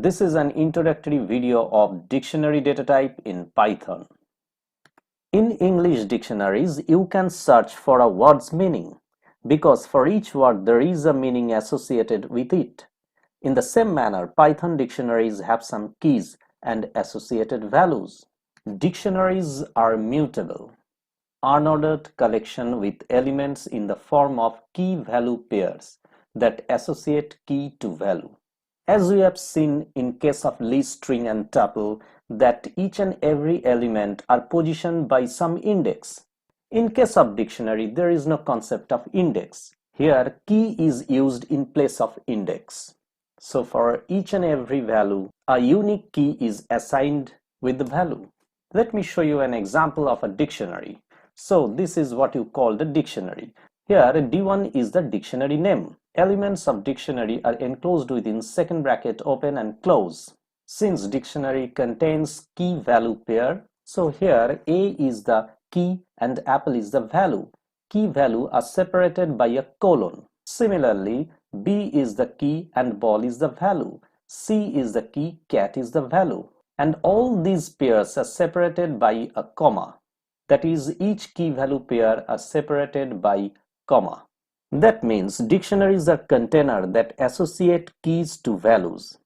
This is an introductory video of dictionary data type in Python. In English dictionaries, you can search for a word's meaning because for each word there is a meaning associated with it. In the same manner, Python dictionaries have some keys and associated values. Dictionaries are mutable, unordered collection with elements in the form of key-value pairs that associate key to value. As we have seen in case of list, string and tuple, that each and every element are positioned by some index. In case of dictionary, there is no concept of index. Here, key is used in place of index. So for each and every value, a unique key is assigned with the value. Let me show you an example of a dictionary. So this is what you call the dictionary. Here, D1 is the dictionary name. Elements of dictionary are enclosed within second bracket open and close. Since dictionary contains key value pair, so here A is the key and apple is the value. Key value are separated by a colon. Similarly, B is the key and ball is the value. C is the key, cat is the value. And all these pairs are separated by a comma. That is, each key value pair are separated by comma. That means dictionaries are containers that associate keys to values.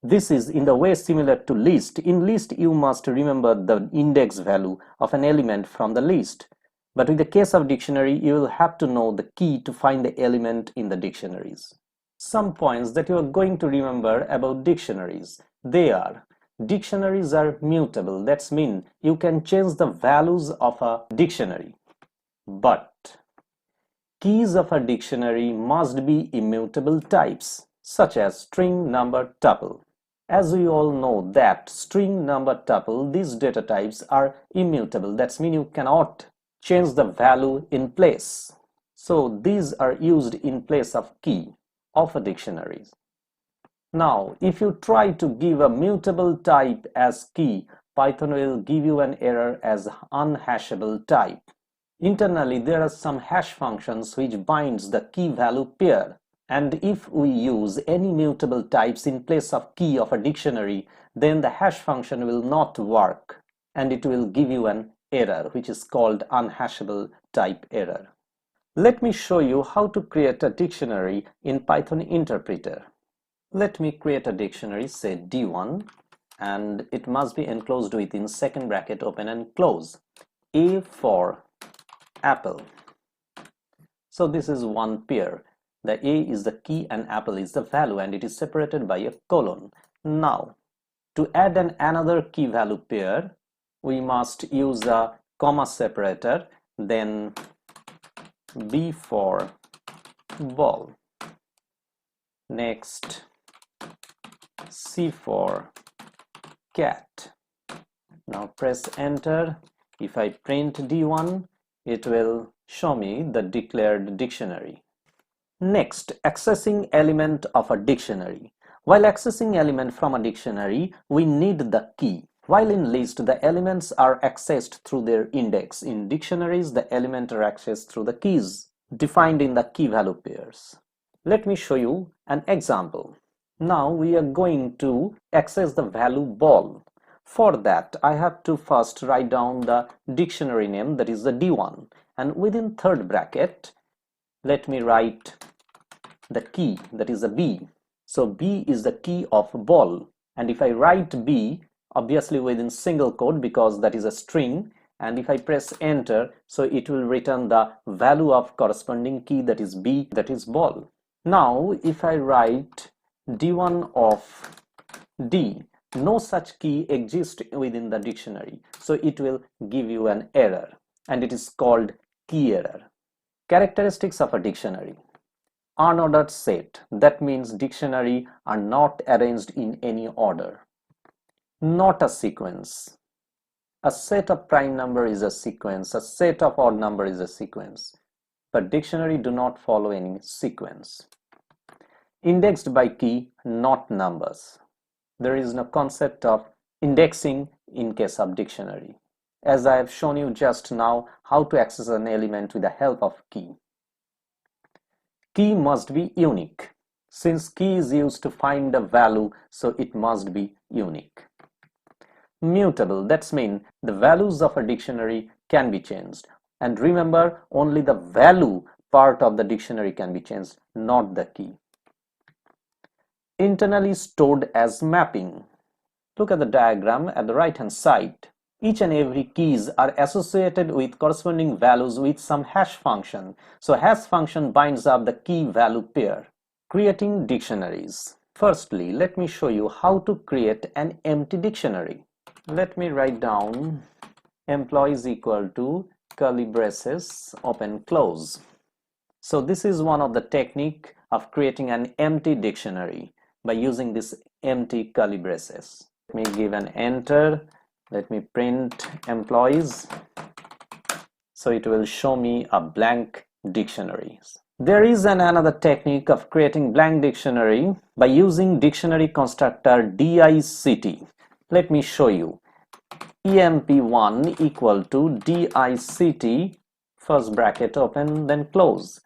This is in the way similar to list. In list, you must remember the index value of an element from the list. But in the case of dictionary, you will have to know the key to find the element in the dictionaries. Some points that you are going to remember about dictionaries. They are: dictionaries are mutable. That means you can change the values of a dictionary. But keys of a dictionary must be immutable types, such as string, number, tuple. As we all know that string, number, tuple, these data types are immutable. That means you cannot change the value in place. So these are used in place of key of a dictionary. Now, if you try to give a mutable type as key, Python will give you an error as unhashable type. Internally, there are some hash functions which binds the key value pair. And if we use any mutable types in place of key of a dictionary, then the hash function will not work and it will give you an error which is called unhashable type error. Let me show you how to create a dictionary in Python interpreter. Let me create a dictionary, say D1, and it must be enclosed within second bracket open and close. A for apple. So this is one pair. The A is the key and apple is the value, and it is separated by a colon. Now, to add another key value pair, we must use a comma separator, then B for ball. Next, C for cat. Now press enter. If I print D1, it will show me the declared dictionary. Next, accessing element of a dictionary. While accessing element from a dictionary, we need the key. While in list, the elements are accessed through their index. In dictionaries, the elements are accessed through the keys defined in the key value pairs. Let me show you an example. Now we are going to access the value ball. For that, I have to first write down the dictionary name, that is the D1, and within third bracket, let me write the key, that is a B. So B is the key of ball, and if I write B, obviously within single quote because that is a string, and if I press enter, so it will return the value of corresponding key, that is B, that is ball. Now if I write D1 of D, no such key exists within the dictionary, so it will give you an error, and it is called key error. Characteristics of a dictionary. Unordered set, that means dictionary are not arranged in any order. Not a sequence. A set of prime number is a sequence, a set of odd number is a sequence, but dictionary do not follow any sequence. Indexed by key, not numbers. There is no concept of indexing in case of dictionary, as I have shown you just now how to access an element with the help of key. Key must be unique. Since key is used to find a value, so it must be unique. Mutable, that's mean the values of a dictionary can be changed. And remember, only the value part of the dictionary can be changed, not the key. Internally stored as mapping. Look at the diagram at the right hand side. Each and every keys are associated with corresponding values with some hash function. So hash function binds up the key value pair. Creating dictionaries. Firstly, let me show you how to create an empty dictionary. Let me write down employees equal to curly braces open close. So this is one of the technique of creating an empty dictionary by using this empty curly braces. Let me give an enter. Let me print employees. So it will show me a blank dictionary. There is another technique of creating blank dictionary by using dictionary constructor dict. Let me show you. emp1 equal to dict, first bracket open, then close.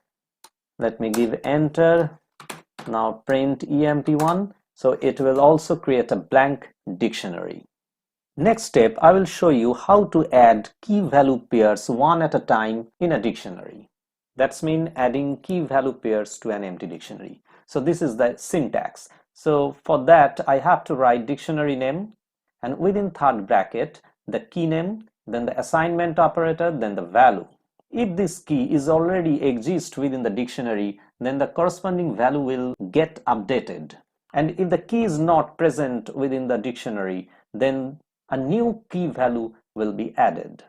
Let me give enter. Now print emp1. So it will also create a blank dictionary. Next step, I will show you how to add key value pairs one at a time in a dictionary. That's mean adding key value pairs to an empty dictionary. So this is the syntax. So for that, I have to write dictionary name, and within third bracket, the key name, then the assignment operator, then the value. If this key is already exists within the dictionary, then the corresponding value will get updated. And if the key is not present within the dictionary, then a new key value will be added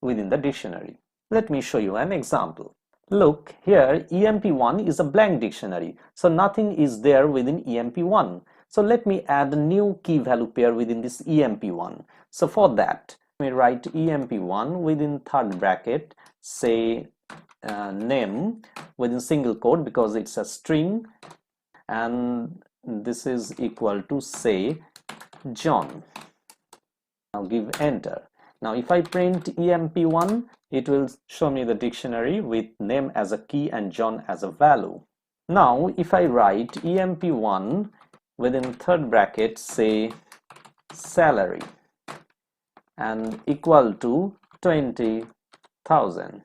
within the dictionary. Let me show you an example. Look, here emp1 is a blank dictionary, so nothing is there within emp1. So let me add a new key value pair within this emp1. So for that, let me write emp1 within third bracket, say name within single quote because it's a string, and this is equal to say John. Now give enter. Now if I print emp1, it will show me the dictionary with name as a key and John as a value. Now if I write emp1 within third bracket, say salary, and equal to 20,000.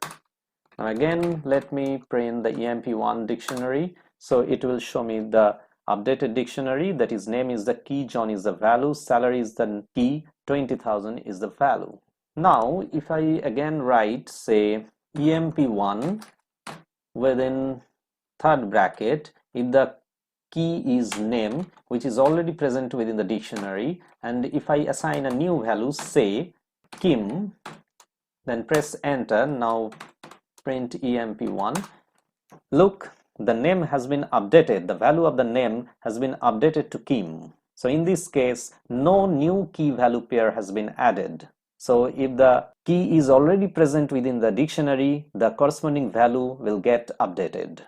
Now again, let me print the emp1 dictionary. So it will show me the updated dictionary, that is name is the key, John is the value, salary is the key, 20,000 is the value. Now if I again write say emp1 within third bracket, if the key is name, which is already present within the dictionary, and if I assign a new value, say Kim, then press enter. Now print emp1. Look, the name has been updated. The value of the name has been updated to Kim. So in this case, no new key value pair has been added. So if the key is already present within the dictionary, the corresponding value will get updated.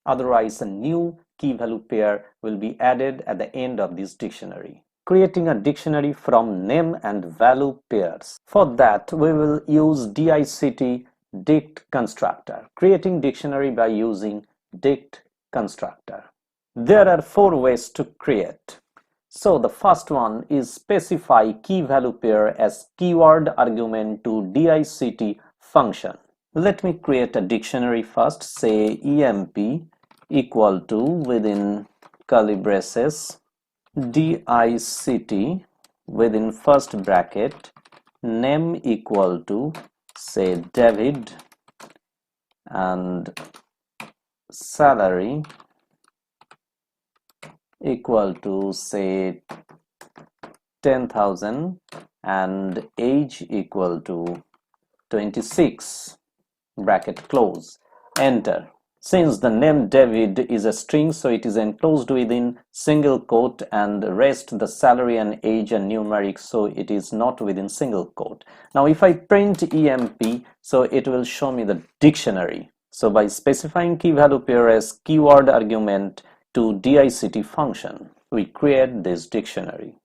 Otherwise, a new key value pair will be added at the end of this dictionary. Creating a dictionary from name and value pairs. For that, we will use dict dict constructor. Creating dictionary by using dict constructor. There are 4 ways to create. So the first one is specify key value pair as keyword argument to dict function. Let me create a dictionary first. Say emp equal to within curly braces dict within first bracket name equal to say David and salary equal to say 10,000 and age equal to 26, bracket close, enter. Since the name David is a string, so it is enclosed within single quote, and the rest, the salary and age are numeric, so it is not within single quote. Now if I print emp, so it will show me the dictionary. So by specifying key value pair as keyword argument to dict function, we create this dictionary.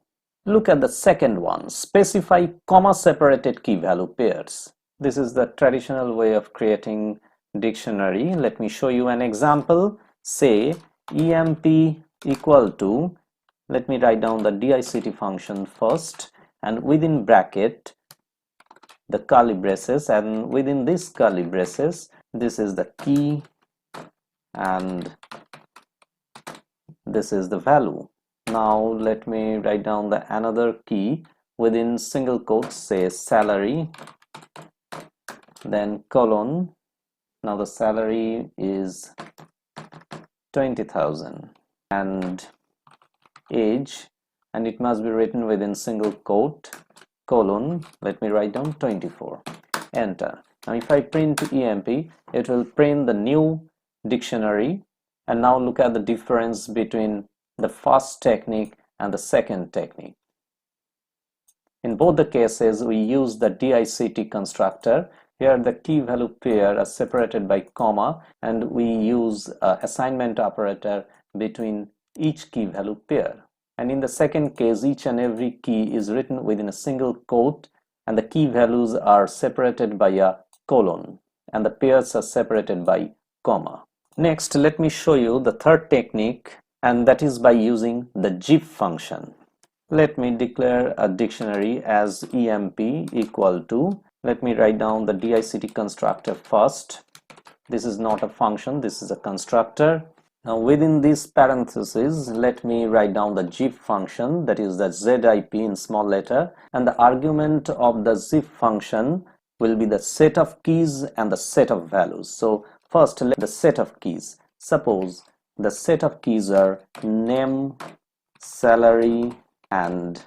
Look at the second one, specify comma separated key value pairs. This is the traditional way of creating dictionary. Let me show you an example. Say emp equal to, let me write down the dict function first, and within bracket the curly braces, and within this curly braces this is the key and this is the value. Now let me write down the another key within single quotes, say salary, then colon. Now the salary is 20,000 and age, and it must be written within single quote, colon, let me write down 24, enter. Now if I print emp, it will print the new dictionary. And now look at the difference between the first technique and the second technique. In both the cases we use the dict constructor. Here the key value pair are separated by comma, and we use assignment operator between each key value pair. And in the second case, each and every key is written within a single quote, and the key values are separated by a colon, and the pairs are separated by comma. Next, let me show you the third technique, and that is by using the GIF function. Let me declare a dictionary as emp equal to, let me write down the dict constructor first. This is not a function, this is a constructor. Now within this parenthesis, let me write down the GIF function, that is the zip in small letter, and the argument of the GIF function will be the set of keys and the set of values. So first, let the set of keys. Suppose the set of keys are name, salary, and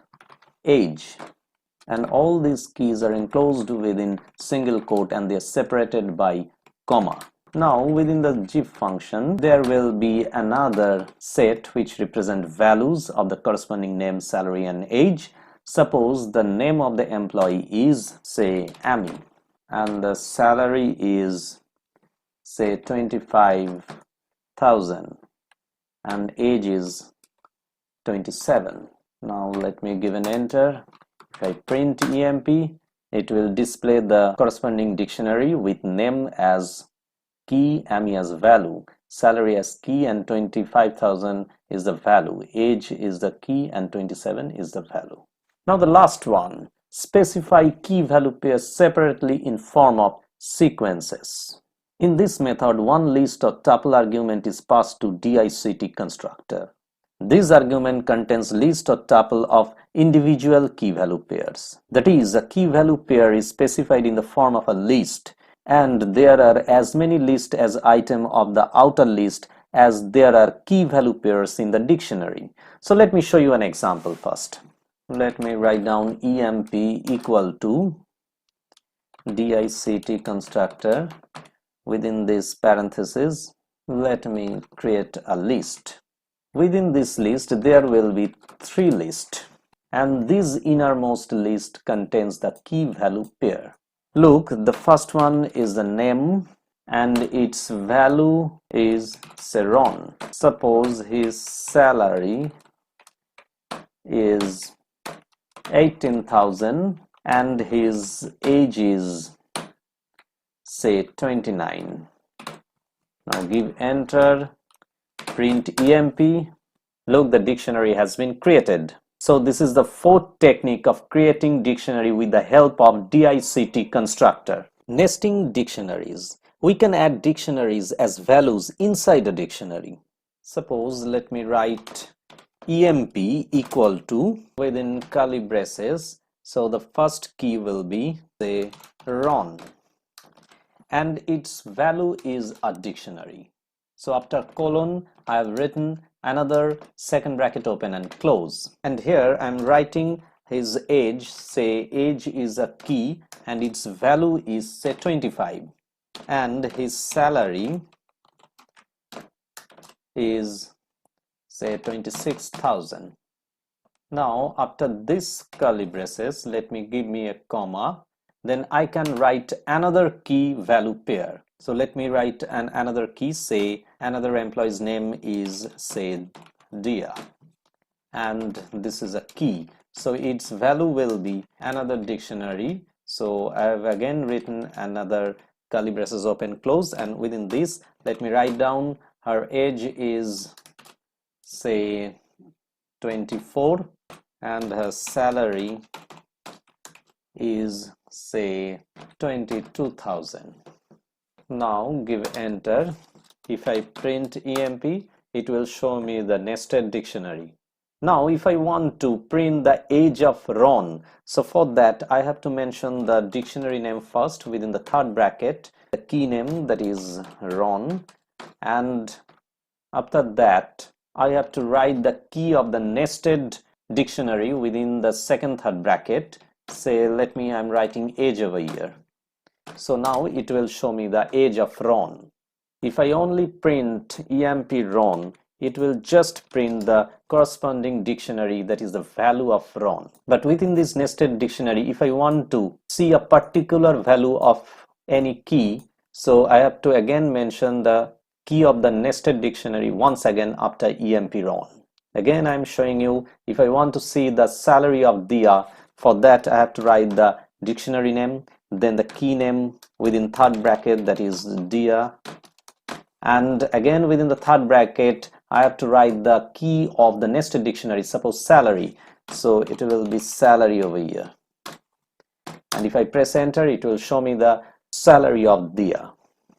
age, and all these keys are enclosed within single quote and they are separated by comma. Now within the GIF function there will be another set which represent values of the corresponding name, salary, and age. Suppose the name of the employee is, say, Amy, and the salary is, say, 25,000, and age is 27. Now let me give an enter. If I print emp, it will display the corresponding dictionary with name as key, Amy as value, salary as key, and 25,000 is the value, age is the key, and 27 is the value. Now the last one, specify key value pairs separately in form of sequences. In this method, one list or tuple argument is passed to dict constructor. This argument contains list or tuple of individual key value pairs. That is, a key value pair is specified in the form of a list, and there are as many lists as item of the outer list as there are key value pairs in the dictionary. So let me show you an example first. Let me write down emp equal to dict constructor. Within this parenthesis, let me create a list. Within this list there will be 3 lists, and this innermost list contains the key value pair. Look, the first one is the name and its value is Ron. Suppose his salary is 18,000 and his age is, say, 29. Now give enter, print emp. Look, the dictionary has been created. So this is the fourth technique of creating dictionary with the help of dict constructor. Nesting dictionaries. We can add dictionaries as values inside a dictionary. Suppose let me write emp equal to, within curly braces, so the first key will be, say, Ron, and its value is a dictionary. So after colon I have written another second bracket open and close, and here I am writing his age, say age is a key and its value is, say, 25, and his salary is, say, 26,000. Now after this curly braces, let me give me a comma, then I can write another key value pair. So let me write another key, say another employee's name is, say, Dia, and this is a key, so its value will be another dictionary. So I have again written another curly braces open close, and within this let me write down her age is say 24 and her salary is say 22,000. Now give enter. If I print EMP, it will show me the nested dictionary. Now if I want to print the age of Ron, so for that I have to mention the dictionary name first within the third bracket, the key name, that is Ron, and after that I have to write the key of the nested dictionary within the second third bracket. Say I'm writing age over here. So now it will show me the age of Ron. If I only print EMP Ron, it will just print the corresponding dictionary, that is the value of Ron. But within this nested dictionary, if I want to see a particular value of any key, so I have to again mention the key of the nested dictionary once again after EMP Ron. Again, I'm showing you, if I want to see the salary of Dia, for that I have to write the dictionary name, then the key name within third bracket, that is Dia, and again within the third bracket I have to write the key of the nested dictionary, suppose salary, so it will be salary over here, and if I press enter, it will show me the salary of Dia.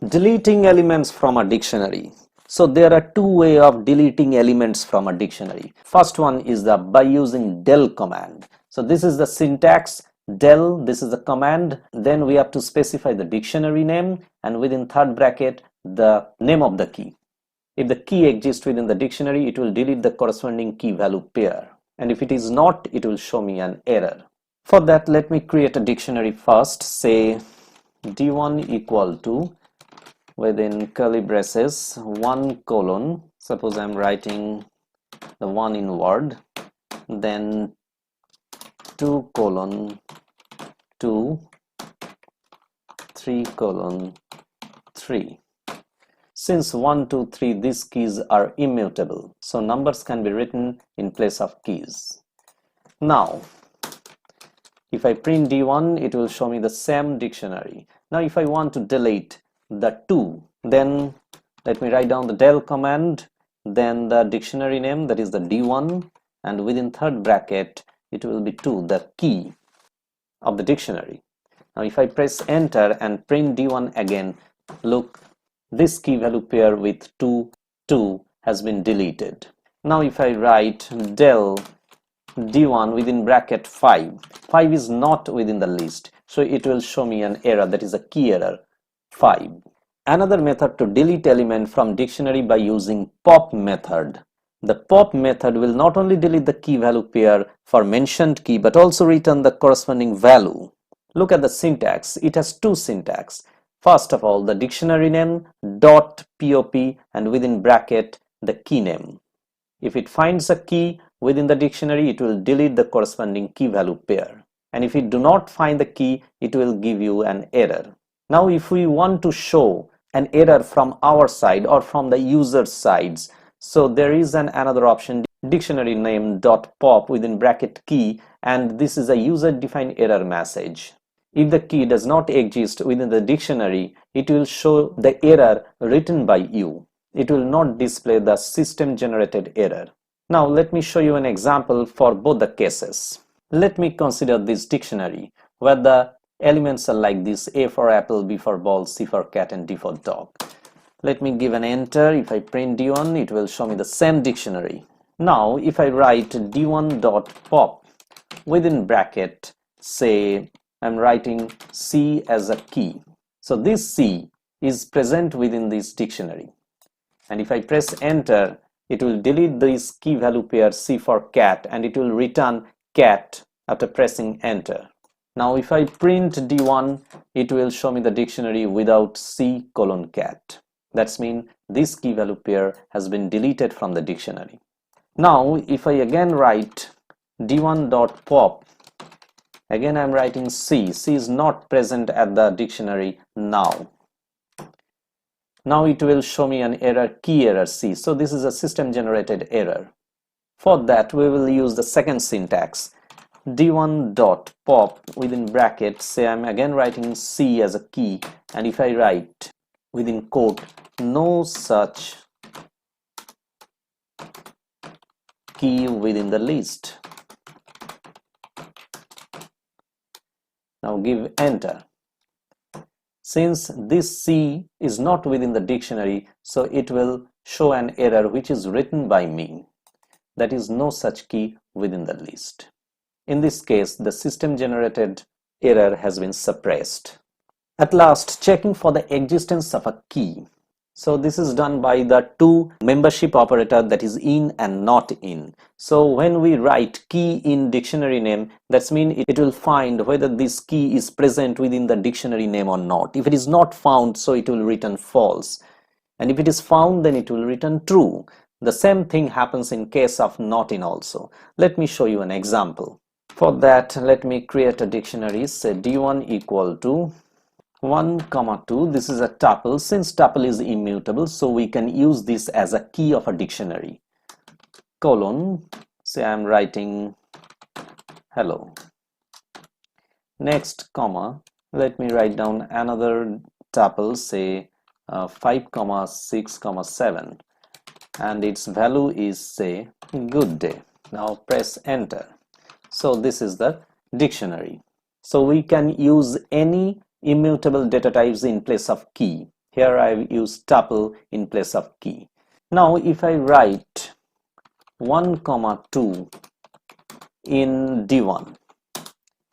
Deleting elements from a dictionary. So there are two ways of deleting elements from a dictionary. First one is by using del command. So this is the syntax del, this is the command, then we have to specify the dictionary name, and within third bracket the name of the key. If the key exists within the dictionary, it will delete the corresponding key value pair, and if it is not, it will show me an error. For that, let me create a dictionary first. Say d1 equal to, within curly braces, 1 colon, suppose I'm writing the 1 in word, then 2 colon 2, 3 colon 3. Since 1, 2, 3, these keys are immutable, so numbers can be written in place of keys. Now if I print d1, it will show me the same dictionary. Now if I want to delete the 2, then let me write down the del command, then the dictionary name, that is the d1, and within third bracket it will be 2, the key of the dictionary. Now if I press enter and print d1 again, look, this key value pair with 2 has been deleted. Now if I write del d1 within bracket 5 is not within the list, so it will show me an error, that is a key error 5. Another method to delete element from dictionary by using pop method. The pop method will not only delete the key value pair for mentioned key but also return the corresponding value. Look at the syntax. It has two syntax. First of all, the dictionary name dot pop and within bracket the key name. If it finds a key within the dictionary, it will delete the corresponding key value pair, and if it do not find the key, it will give you an error. Now if we want to show an error from our side or from the user's sides, so there is another option, dictionary name dot pop within bracket key, and this is a user defined error message. If the key does not exist within the dictionary, it will show the error written by you. It will not display the system generated error. Now let me show you an example for both the cases. Let me consider this dictionary where the elements are like this: A for apple, B for ball, C for cat, and D for dog. Let me give an enter. If I print d1, it will show me the same dictionary. Now if I write d1.pop within bracket, say I'm writing C as a key, so this C is present within this dictionary, and if I press enter, it will delete this key value pair C for cat and it will return cat after pressing enter. Now if I print d1, it will show me the dictionary without C colon cat. That's mean this key value pair has been deleted from the dictionary. Now if I again write d1.pop, again I'm writing C. C is not present at the dictionary now. Now it will show me an error, key error C. So this is a system generated error. For that we will use the second syntax, d1.pop within bracket, say I'm again writing C as a key, and if I write within quote no such key within the list. Now give enter. Since this C is not within the dictionary, so it will show an error which is written by me. That is, no such key within the list. In this case, the system generated error has been suppressed. At last, checking for the existence of a key. So this is done by the to membership operator, that is in and not in. So when we write key in dictionary name, that means it will find whether this key is present within the dictionary name or not. If it is not found, so it will return false. And if it is found, then it will return true. The same thing happens in case of not in also. Let me show you an example. For that, let me create a dictionary. Say d1 equal to 1, 2. This is a tuple. Since tuple is immutable, so we can use this as a key of a dictionary. Colon, say I am writing hello. Next, comma, let me write down another tuple, say 5, 6, 7, and its value is, say, good day. Now press enter. So this is the dictionary. So we can use any immutable data types in place of key. Here I have used tuple in place of key. Now if I write 1, 2 in D1,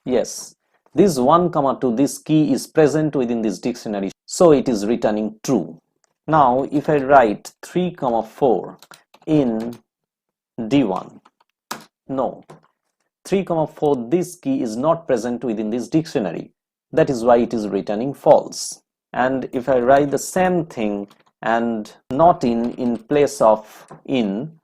yes, this 1, 2, this key is present within this dictionary, so it is returning true. Now if I write 3, 4 in D1, no, 3, 4, this key is not present within this dictionary. That is why it is returning false. And if I write the same thing and not in place of in,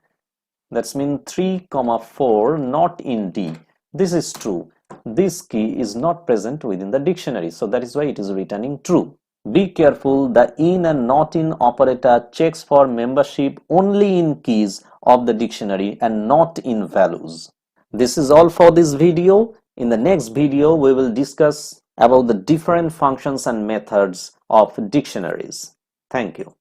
that means 3, 4 not in D. This is true. This key is not present within the dictionary, so that is why it is returning true. Be careful, the in and not in operator checks for membership only in keys of the dictionary and not in values. This is all for this video. In the next video, we will discuss about the different functions and methods of dictionaries. Thank you.